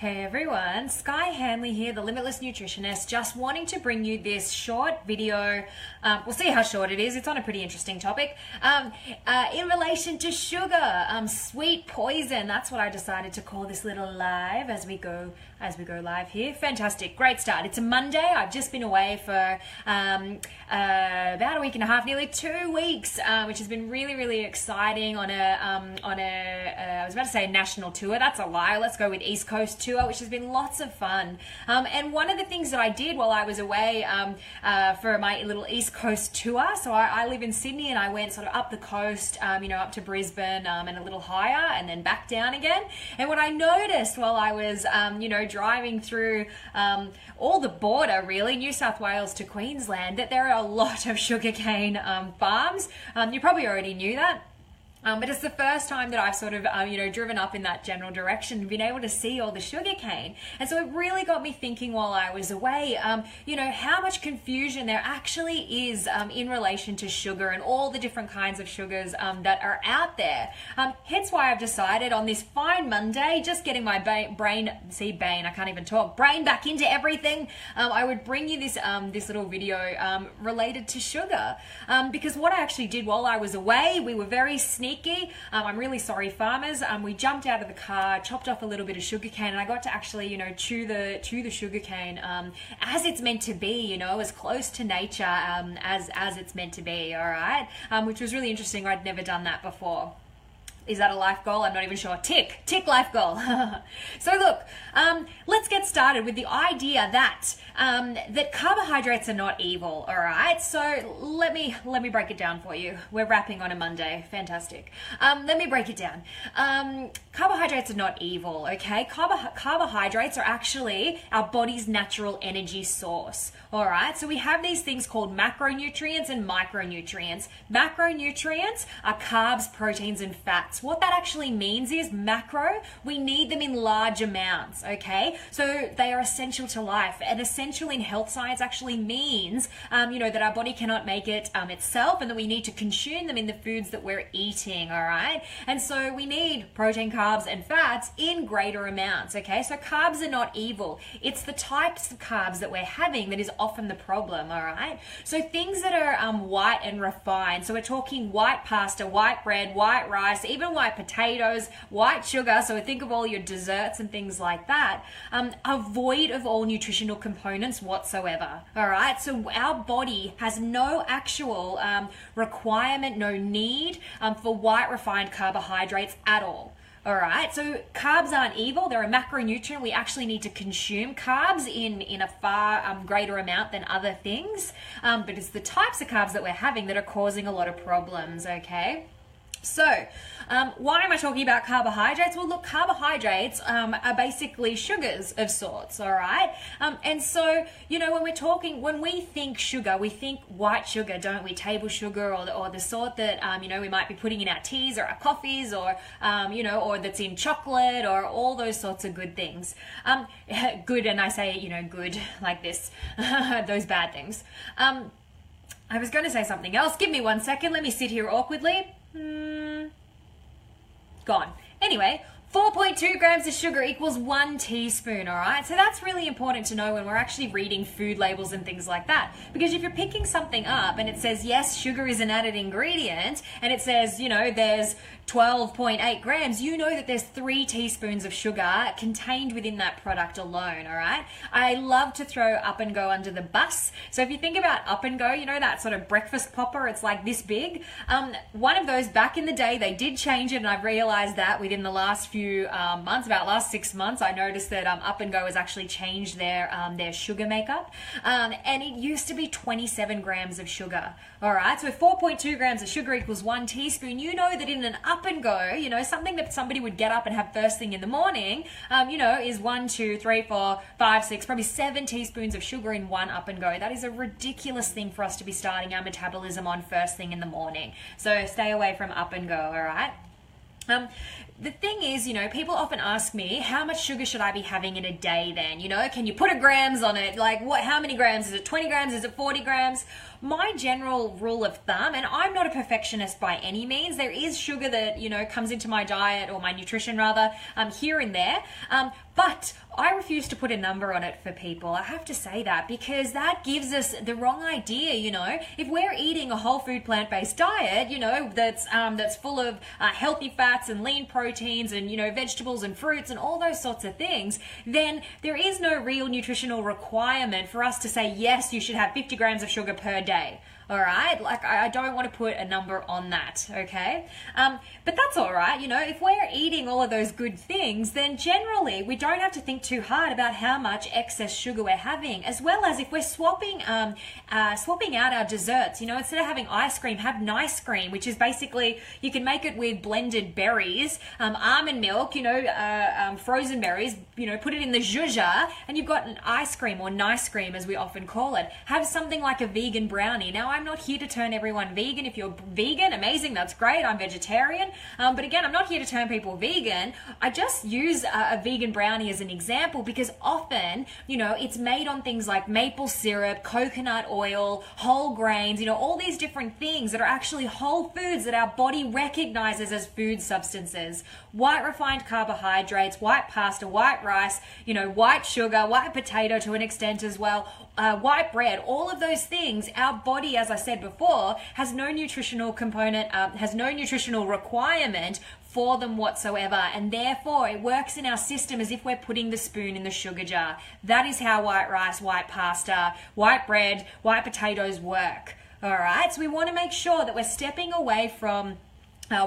Hey everyone, Sky Hanley here, the Limitless Nutritionist, just wanting to bring you this short video. We'll see how short it is. It's on a pretty interesting topic. In relation to sugar, sweet poison. That's what I decided to call this little live as we go live here. Fantastic, great start. It's a Monday. I've just been away for about a week and a half, nearly 2 weeks, which has been really exciting on a I was about to say national tour. That's a lie. Let's go with East Coast tour, which has been lots of fun. And one of the things that I did while I was away for my little East Coast tour, so I live in Sydney and I went sort of up the coast, up to Brisbane and a little higher and then back down again. And what I noticed while I was, driving through all the border, really, New South Wales to Queensland, that there are a lot of sugarcane farms. You probably already knew that. But it's the first time that I've sort of, driven up in that general direction and been able to see all the sugarcane. And so it really got me thinking while I was away, how much confusion there actually is in relation to sugar and all the different kinds of sugars that are out there. Hence why I've decided on this fine Monday, just getting my brain back into everything, I would bring you this little video related to sugar. Because what I actually did while I was away, we were very sneaky. I'm really sorry, farmers. We jumped out of the car, chopped off a little bit of sugarcane, and I got to actually, chew the sugarcane as it's meant to be, as close to nature as it's meant to be. All right, which was really interesting. I'd never done that before. Is that a life goal? I'm not even sure. Tick life goal. So look, let's get started with the idea that that carbohydrates are not evil. All right. So let me break it down for you. We're wrapping on a Monday. Fantastic. Let me break it down. Carbohydrates are not evil. Okay. Carbohydrates are actually our body's natural energy source. All right. So we have these things called macronutrients and micronutrients. Macronutrients are carbs, proteins, and fats. What that actually means is macro, we need them in large amounts, okay? So they are essential to life, and essential in health science actually means, that our body cannot make it itself, and that we need to consume them in the foods that we're eating, all right? And so we need protein, carbs, and fats in greater amounts, okay? So carbs are not evil. It's the types of carbs that we're having that is often the problem, all right? So things that are white and refined, so we're talking white pasta, white bread, white rice, even white potatoes, white sugar, so think of all your desserts and things like that, are void of all nutritional components whatsoever, all right? So our body has no actual requirement, no need for white refined carbohydrates at all. All right, so carbs aren't evil. They're a macronutrient. We actually need to consume carbs in a far greater amount than other things, but it's the types of carbs that we're having that are causing a lot of problems, okay? So, why am I talking about carbohydrates? Well, look, carbohydrates are basically sugars of sorts, all right? And so, when we think sugar, we think white sugar, don't we? Table sugar or the sort that, we might be putting in our teas or our coffees or, or that's in chocolate or all those sorts of good things. Good, and I say, good like this, those bad things. I was going to say something else. Give me 1 second. Let me sit here awkwardly. Gone. Anyway, 4.2 grams of sugar equals 1 teaspoon, all right? So that's really important to know when we're actually reading food labels and things like that. Because if you're picking something up and it says, yes, sugar is an added ingredient, and it says, there's 12.8 grams, you know that there's 3 teaspoons of sugar contained within that product alone, all right? I love to throw Up and Go under the bus. So if you think about Up and Go, that sort of breakfast popper, it's like this big. One of those back in the day, they did change it, and I've realized that within the last few months, about last 6 months, I noticed that Up and Go has actually changed their sugar makeup. And it used to be 27 grams of sugar, all right? So if 4.2 grams of sugar equals 1 teaspoon, you know that in an Up and Go, something that somebody would get up and have first thing in the morning, is 1, 2, 3, 4, 5, 6, probably 7 teaspoons of sugar in one Up and Go. That is a ridiculous thing for us to be starting our metabolism on first thing in the morning. So stay away from Up and Go, all right? The thing is, people often ask me, how much sugar should I be having in a day then? Can you put a grams on it? Like how many grams? Is it 20 grams? Is it 40 grams? my general rule of thumb, and I'm not a perfectionist by any means, there is sugar that, you know, comes into my diet, or my nutrition rather, here and there. But I refuse to put a number on it for people. I have to say that, because that gives us the wrong idea. You know, if we're eating a whole food plant-based diet, you know, that's full of healthy fats and lean proteins and, you know, vegetables and fruits and all those sorts of things, then there is no real nutritional requirement for us to say, yes, you should have 50 grams of sugar per day. All right, like I don't want to put a number on that, okay? But that's all right, you know, if we're eating all of those good things, then generally we don't have to think too hard about how much excess sugar we're having, as well as if we're swapping out our desserts, you know, instead of having ice cream, have nice cream, which is basically, you can make it with blended berries, almond milk, you know, frozen berries, you know, put it in the zhuzh, and you've got an ice cream, or nice cream as we often call it. Have something like a vegan brownie. Now, I'm not here to turn everyone vegan. If you're vegan, amazing, that's great. I'm vegetarian. But again, I'm not here to turn people vegan. I just use a vegan brownie as an example, because often, you know, it's made on things like maple syrup, coconut oil, whole grains, you know, all these different things that are actually whole foods that our body recognizes as food substances. White refined carbohydrates, white pasta, white rice, you know, white sugar, white potato to an extent as well, white bread, all of those things, our body, as I said before, has no nutritional component, has no nutritional requirement for them whatsoever, and therefore it works in our system as if we're putting the spoon in the sugar jar. That is how white rice, white pasta, white bread, white potatoes work. All right, so we want to make sure that we're stepping away from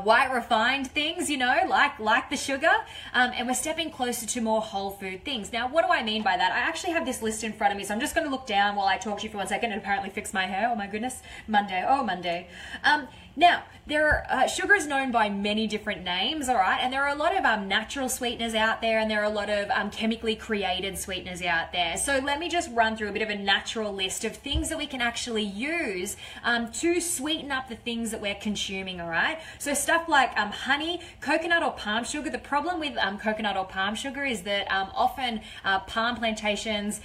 white refined things, you know, like the sugar, and we're stepping closer to more whole food things. Now, what do I mean by that? I actually have this list in front of me, so I'm just going to look down while I talk to you for 1 second and apparently fix my hair. Oh my goodness, Monday. Now, sugar is known by many different names, all right, and there are a lot of natural sweeteners out there, and there are a lot of chemically created sweeteners out there. So let me just run through a bit of a natural list of things that we can actually use to sweeten up the things that we're consuming, all right? So stuff like honey, coconut or palm sugar. The problem with coconut or palm sugar is that often palm plantations,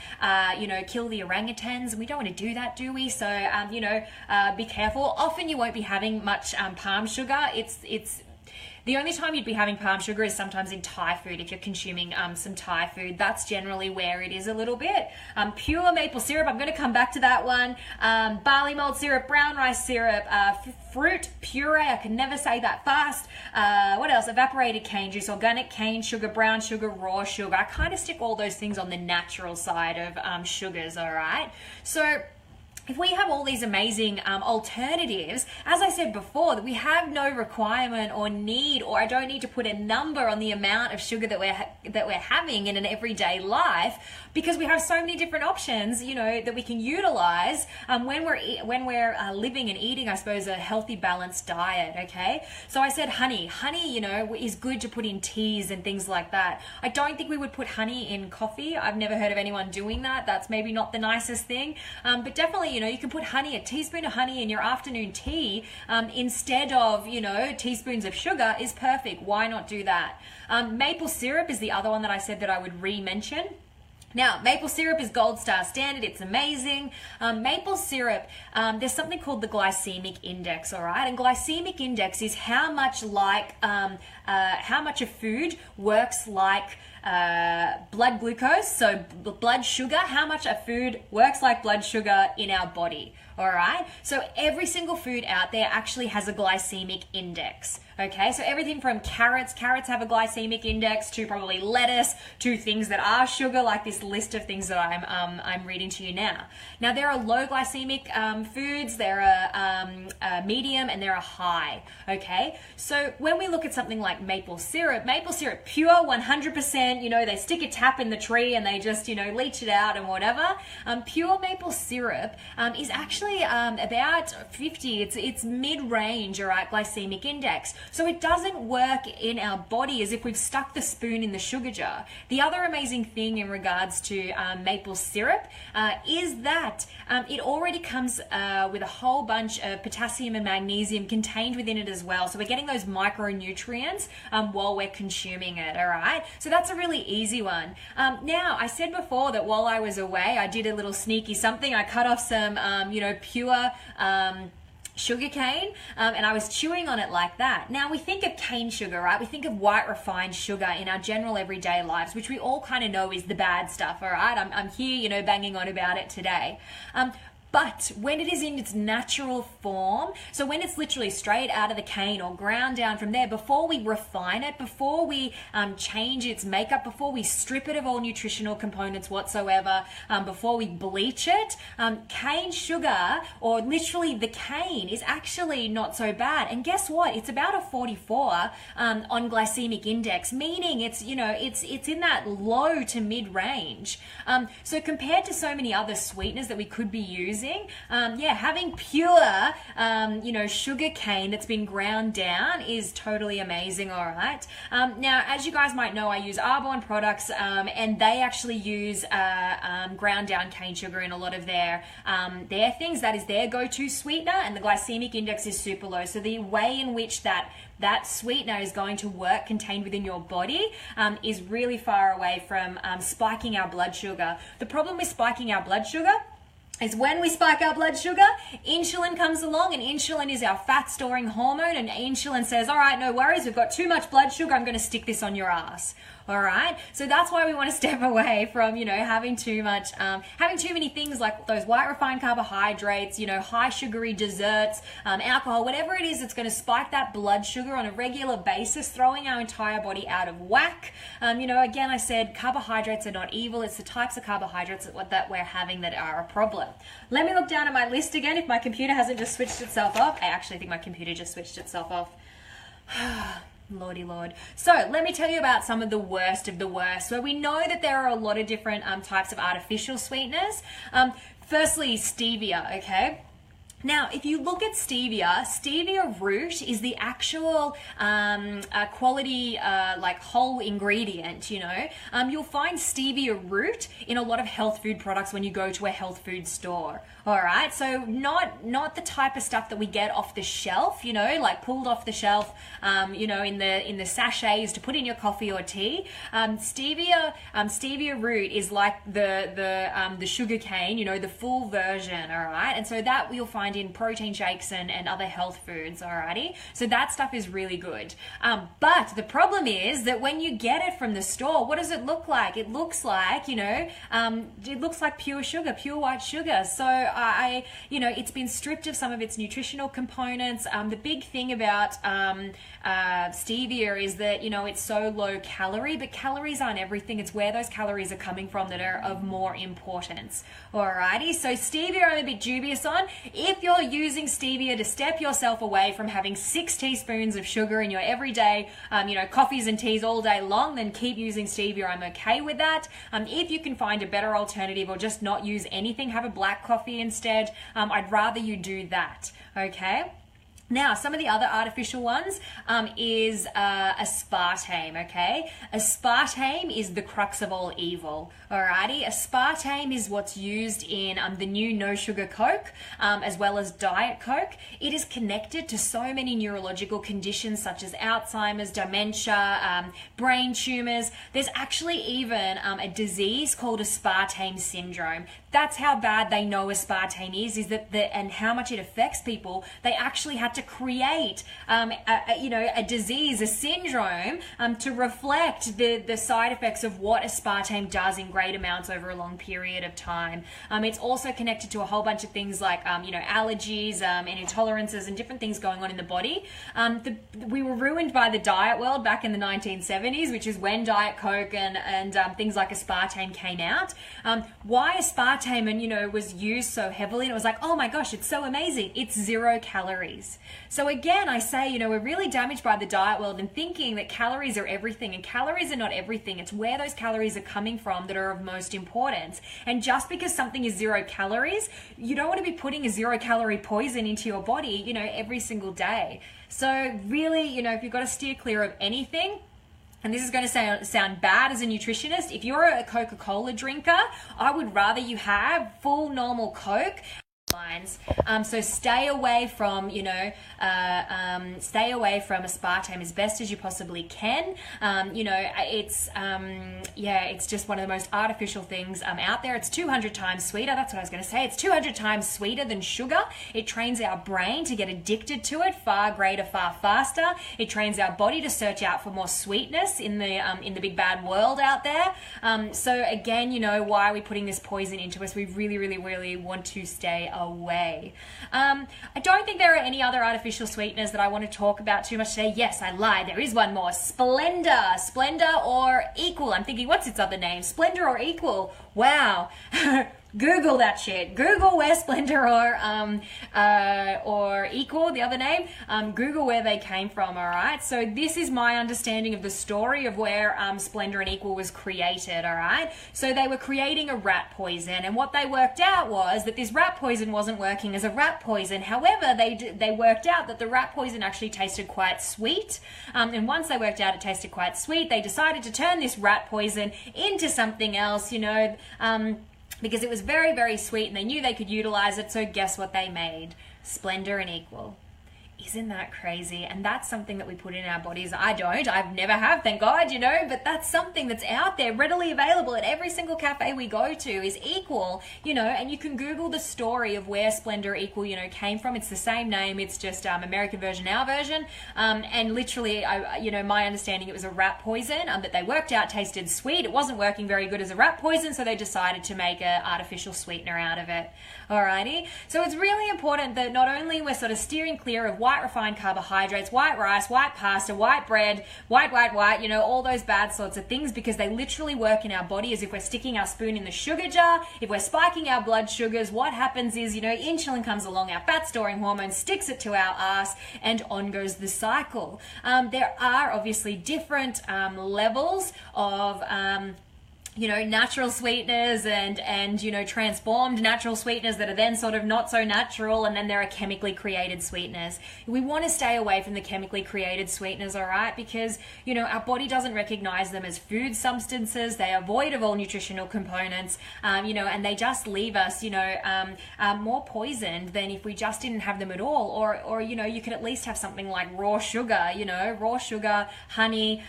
you know, kill the orangutans. We don't want to do that, do we? So, you know, be careful. Often you won't be having much palm sugar. It's the only time you'd be having palm sugar is sometimes in Thai food, if you're consuming some Thai food. That's generally where it is a little bit. Pure maple syrup, I'm going to come back to that one. Barley malt syrup, brown rice syrup, fruit puree, I can never say that fast. What else? Evaporated cane juice, organic cane sugar, brown sugar, raw sugar. I kind of stick all those things on the natural side of sugars, all right? So if we have all these amazing alternatives, as I said before, that we have no requirement or need, or I don't need to put a number on the amount of sugar that we're having in an everyday life, because we have so many different options, you know, that we can utilize when we're living and eating, I suppose, a healthy, balanced diet. Okay, so I said honey, you know, is good to put in teas and things like that. I don't think we would put honey in coffee. I've never heard of anyone doing that. That's maybe not the nicest thing, but definitely, you know, you can put honey, a teaspoon of honey in your afternoon tea instead of, you know, teaspoons of sugar is perfect. Why not do that? Maple syrup is the other one that I said that I would re-mention. Now, maple syrup is gold star standard. It's amazing. Maple syrup, there's something called the glycemic index, all right? And glycemic index is how much a food works like blood glucose, so blood sugar, how much a food works like blood sugar in our body, all right? So every single food out there actually has a glycemic index, okay? So everything from carrots have a glycemic index, to probably lettuce, to things that are sugar, like this list of things that I'm reading to you now. Now, there are low glycemic foods, there are medium, and there are high, okay? So when we look at something like maple syrup, pure 100%, you know, they stick a tap in the tree and they just, you know, leach it out and whatever. Pure maple syrup is actually about 50. It's mid-range, all right, glycemic index. So it doesn't work in our body as if we've stuck the spoon in the sugar jar. The other amazing thing in regards to maple syrup is that it already comes with a whole bunch of potassium and magnesium contained within it as well. So we're getting those micronutrients while we're consuming it, all right? So that's a really easy one. Now, I said before that while I was away, I did a little sneaky something. I cut off some, pure sugar cane, and I was chewing on it like that. Now, we think of cane sugar, right? We think of white refined sugar in our general everyday lives, which we all kind of know is the bad stuff, all right? I'm here, banging on about it today. But when it is in its natural form, so when it's literally straight out of the cane or ground down from there, before we refine it, before we change its makeup, before we strip it of all nutritional components whatsoever, before we bleach it, cane sugar, or literally the cane, is actually not so bad. And guess what? It's about a 44 on glycemic index, meaning it's in that low to mid range. So compared to so many other sweeteners that we could be using, having pure, sugar cane that's been ground down is totally amazing, all right? Now, as you guys might know, I use Arbonne products, and they actually use ground down cane sugar in a lot of their things. That is their go-to sweetener, and the glycemic index is super low. So the way in which that sweetener is going to work contained within your body is really far away from spiking our blood sugar. The problem with spiking our blood sugar is when we spike our blood sugar, insulin comes along, and insulin is our fat storing hormone, and insulin says, all right, no worries, we've got too much blood sugar, I'm going to stick this on your ass. All right, so that's why we want to step away from, having too many things like those white refined carbohydrates, high sugary desserts, alcohol, whatever it is that's going to spike that blood sugar on a regular basis, throwing our entire body out of whack. Again, I said carbohydrates are not evil. It's the types of carbohydrates that we're having that are a problem. Let me look down at my list again if my computer hasn't just switched itself off. I actually think my computer just switched itself off. Lordy Lord. So let me tell you about some of the worst of the worst. So we know that there are a lot of different types of artificial sweeteners. Firstly, stevia, okay? Now, if you look at stevia root is the actual quality, whole ingredient, You'll find stevia root in a lot of health food products when you go to a health food store. All right, so not the type of stuff that we get off the shelf, like pulled off the shelf, in the sachets to put in your coffee or tea. Stevia root is like the sugar cane, the full version. All right, and so that you'll find in protein shakes and other health foods. Alrighty, so that stuff is really good. But the problem is that when you get it from the store, what does it look like? It looks like pure sugar, pure white sugar. So it's been stripped of some of its nutritional components. The big thing about stevia is that, it's so low calorie, but calories aren't everything. It's where those calories are coming from that are of more importance. Alrighty, so stevia I'm a bit dubious on. If you're using stevia to step yourself away from having 6 teaspoons of sugar in your everyday, coffees and teas all day long, then keep using stevia. I'm okay with that. If you can find a better alternative or just not use anything, have a black coffee instead, I'd rather you do that, okay? Now, some of the other artificial ones is aspartame, okay? Aspartame is the crux of all evil, alrighty? Aspartame is what's used in the new no sugar Coke, as well as Diet Coke. It is connected to so many neurological conditions such as Alzheimer's, dementia, brain tumors. There's actually even a disease called aspartame syndrome. That's how bad they know aspartame is that and how much it affects people. They actually had to create a disease, a syndrome, to reflect the side effects of what aspartame does in great amounts over a long period of time. It's also connected to a whole bunch of things like allergies and intolerances and different things going on in the body. We were ruined by the diet world back in the 1970s, which is when Diet Coke and things like aspartame came out. Why aspartame was used so heavily, and it was like, oh my gosh, it's so amazing. It's 0 calories. So again, I say, we're really damaged by the diet world and thinking that calories are everything, and calories are not everything. It's where those calories are coming from that are of most importance. And just because something is 0 calories, you don't want to be putting a 0 calorie poison into your body, every single day. So really, if you've got to steer clear of anything, and this is going to sound bad as a nutritionist, if you're a Coca-Cola drinker, I would rather you have full normal Coke lines. So stay away from, stay away from aspartame as best as you possibly can. It's just one of the most artificial things out there. It's 200 times sweeter. That's what I was going to say. It's 200 times sweeter than sugar. It trains our brain to get addicted to it far greater, far faster. It trains our body to search out for more sweetness in the big bad world out there. So again, why are we putting this poison into us? We really, really, really want to stay away. I don't think there are any other artificial sweeteners that I want to talk about too much today. Yes, I lied. There is one more. Splenda or Equal. I'm thinking, what's its other name? Splenda or Equal. Wow. Google that shit. Google where Splenda or Equal, the other name, Google where they came from, all right? So this is my understanding of the story of where Splenda and Equal was created, all right? So they were creating a rat poison, and what they worked out was that this rat poison wasn't working as a rat poison. However, they worked out that the rat poison actually tasted quite sweet, and once they worked out it tasted quite sweet, they decided to turn this rat poison into something else, because it was very, very sweet and they knew they could utilize it. So guess what they made? Splenda and Equal. Isn't that crazy? And that's something that we put in our bodies. I've never have, thank God, but that's something that's out there, readily available at every single cafe we go to is Equal, and you can Google the story of where Splenda or Equal, came from. It's the same name. It's just American version, our version. And literally, my understanding, it was a rat poison that they worked out tasted sweet. It wasn't working very good as a rat poison, so they decided to make an artificial sweetener out of it. Alrighty. So it's really important that not only we're sort of steering clear of white refined carbohydrates, white rice, white pasta, white bread, white, all those bad sorts of things, because they literally work in our body as if we're sticking our spoon in the sugar jar. If we're spiking our blood sugars, what happens is, insulin comes along, our fat storing hormone sticks it to our ass, and on goes the cycle. There are obviously different levels of natural sweeteners and transformed natural sweeteners that are then sort of not so natural, and then there are chemically created sweeteners. We want to stay away from the chemically created sweeteners, all right, because our body doesn't recognize them as food substances. They are void of all nutritional components, and they just leave us more poisoned than if we just didn't have them at all. Or you could at least have something like raw sugar, honey,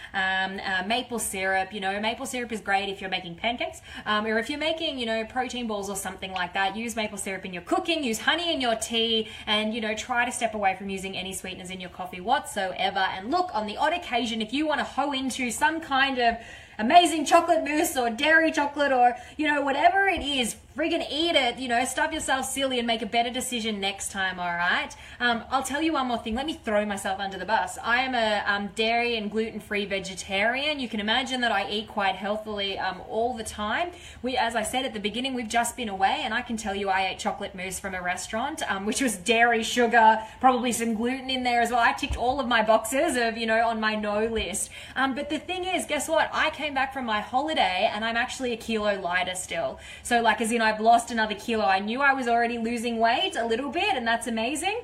maple syrup. Maple syrup is great if you're making pancakes, or if you're making, protein balls or something like that. Use maple syrup in your cooking, use honey in your tea, and, try to step away from using any sweeteners in your coffee whatsoever. And look, on the odd occasion, if you want to hoe into some kind of amazing chocolate mousse or dairy chocolate or, whatever it is, friggin' eat it, stuff yourself silly and make a better decision next time, all right? I'll tell you one more thing. Let me throw myself under the bus. I am a dairy and gluten-free vegetarian. You can imagine that I eat quite healthily all the time. As I said at the beginning, we've just been away, and I can tell you I ate chocolate mousse from a restaurant, which was dairy, sugar, probably some gluten in there as well. I ticked all of my boxes of, on my no list. But the thing is, guess what? I came back from my holiday, and I'm actually a kilo lighter still. So, as in I've lost another kilo. I knew I was already losing weight a little bit, and that's amazing.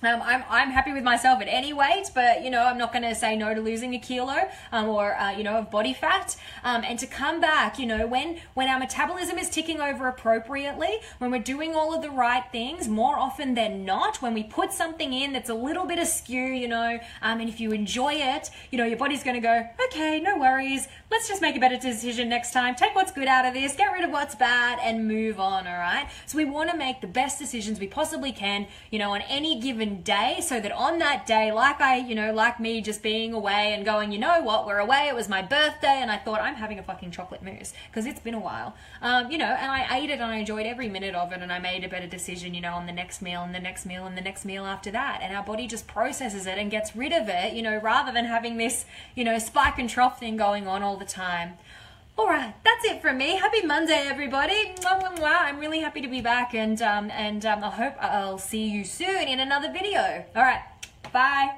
I'm happy with myself at any weight, but I'm not going to say no to losing a kilo of body fat. And to come back, when our metabolism is ticking over appropriately, when we're doing all of the right things, more often than not, when we put something in that's a little bit askew, and if you enjoy it, your body's going to go, okay, no worries. Let's just make a better decision next time. Take what's good out of this, get rid of what's bad, and move on, all right? So we want to make the best decisions we possibly can, on any given day, so that on that day, like me just being away and going, we're away, it was my birthday, and I thought, I'm having a fucking chocolate mousse, because it's been a while, and I ate it, and I enjoyed every minute of it, and I made a better decision, on the next meal, and the next meal, and the next meal after that, and our body just processes it and gets rid of it, rather than having this, spike and trough thing going on all the time. All right, that's it from me. Happy Monday, everybody. Mwah, mwah, mwah. I'm really happy to be back, and I hope I'll see you soon in another video. All right, bye.